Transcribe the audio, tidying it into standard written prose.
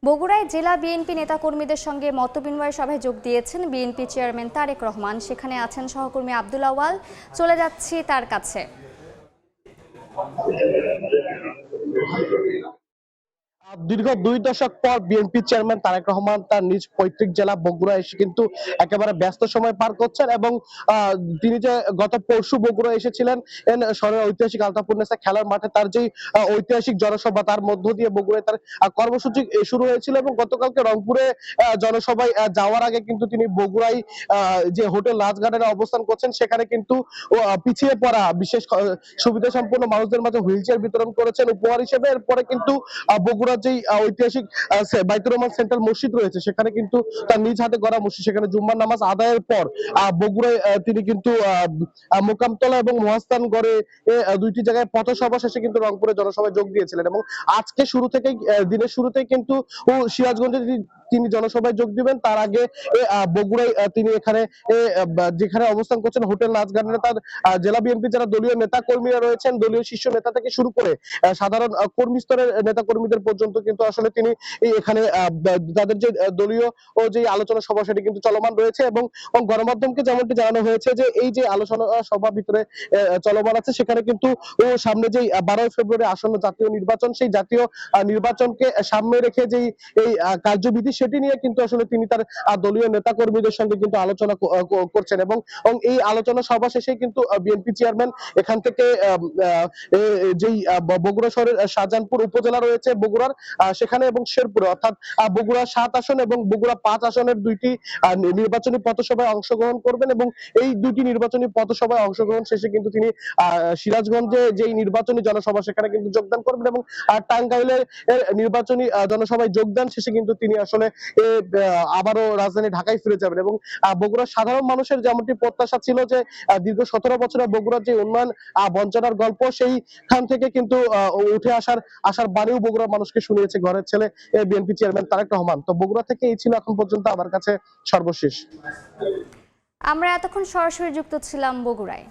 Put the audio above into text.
বগুড়ায় জেলা বিএনপি নেতাকর্মীদের সঙ্গে মতবিনিময় সভায় যোগ দিয়েছেন বিএনপি চেয়ারম্যান তারেক রহমান। সেখানে আছেন সহকর্মী আব্দুল আওয়াল। চলে যাচ্ছি তার কাছে। দীর্ঘ 2 দশক পর বিএনপি চেয়ারম্যান তারেক রহমান তার নিজ পৈতৃক জেলা বগুড়া এসে কিন্তু একেবারে ব্যস্ত সময় পার করছেন এবং তিনি যে গত পরশু বগুড়া এসেছিলেন শহরের ঐতিহাসিক আলতাফুন্নেসা খেলার মাঠে তার যে ঐতিহাসিক জনসভা, তার মধ্য দিয়ে বগুড়ায় তার কর্মসূচি শুরু হয়েছিল এবং গতকালকে রংপুরে জনসভায় যাওয়ার আগে কিন্তু তিনি বগুড়ায় যে হোটেল রাজগার্ডেনে অবস্থান করছেন সেখানে কিন্তু পিছিয়ে পড়া বিশেষ সুবিধা সম্পন্ন মানুষদের মাঝে হুইল চেয়ার বিতরণ করেছেন উপহার হিসেবে। এরপরে কিন্তু বগুড়া যেই ঐতিহাসিক বাইতুর রহমান সেন্ট্রাল মসজিদ রয়েছে সেখানে কিন্তু তার নিজ হাতে গড়া মসজিদ, সেখানে জুম্মার নামাজ আদায়ের পর বগুড়ায় তিনি কিন্তু মোকামতলা এবং মহাস্থানগড়ে দুইটি জায়গায় পথসভা শেষে কিন্তু রংপুরে জনসভায় যোগ দিয়েছিলেন এবং আজকে শুরু থেকেই দিনের শুরুতেই কিন্তু সিরাজগঞ্জে তিনি জনসভায় যোগ দিবেন। তার আগে বগুড়ায় তিনি এখানে যেখানে অবস্থান করছেন হোটেল রাজগার্ডেনে তার জেলা বিএনপি যারা দলীয় নেতা কর্মীরা রয়েছেন, দলীয় শীর্ষ নেতা থেকে শুরু করে সাধারণ কর্মী স্তরের নেতা কর্মীদের পর্যন্ত কিন্তু আসলে তিনি এখানে তাদের যে দলীয় ও যে আলোচনা সভা সেটি কিন্তু চলমান রয়েছে এবং গণমাধ্যমকে যেমনটি জানানো হয়েছে যে এই যে আলোচনা সভা ভিতরে চলমান আছে সেখানে কিন্তু সামনে যে 12 ফেব্রুয়ারি আসন্ন জাতীয় নির্বাচন, সেই জাতীয় নির্বাচনকে সামনে রেখে যেই এই কার্যবিধি সেটি নিয়ে কিন্তু আসলে তিনি তার দলীয় নেতা কর্মীদের সঙ্গে কিন্তু আলোচনা করছেন এবং এই আলোচনা সভা শেষে কিন্তু বিএনপি চেয়ারম্যান এখান থেকে যেই বগুড়া শহরের শাহজাহানপুর উপজেলা রয়েছে বগুড়ার সেখানে এবং শেরপুরে অর্থাৎ বগুড়া 7 আসন এবং বগুড়া 5 আসনের দুইটি নির্বাচনী পথসভায় অংশগ্রহণ করবেন এবং এই দুইটি নির্বাচনী পথসভায় অংশগ্রহণ শেষে কিন্তু তিনি সিরাজগঞ্জে যেই নির্বাচনী জনসভা সেখানে কিন্তু যোগদান করবেন এবং টাঙ্গাইলের নির্বাচনী জনসভায় যোগদান শেষে কিন্তু তিনি আসলে আবারও রাজধানী ঢাকায় ফিরে যাবেন এবং বগুড়ার সাধারণ মানুষের যেমনটি প্রত্যাশা ছিল যে দীর্ঘ 17 বছরে বগুড়ার যে উন্নয়ন বঞ্চনার গল্প সেইখান থেকে কিন্তু উঠে আসার বাণীও বগুড়ার মানুষকে শুনিয়েছে ঘরের ছেলে বিএনপি চেয়ারম্যান তারেক রহমান। তো বগুড়া থেকে এই ছিল এখন পর্যন্ত আমার কাছে সর্বশেষ। আমরা এতক্ষণ সরাসরি যুক্ত ছিলাম বগুড়ায়।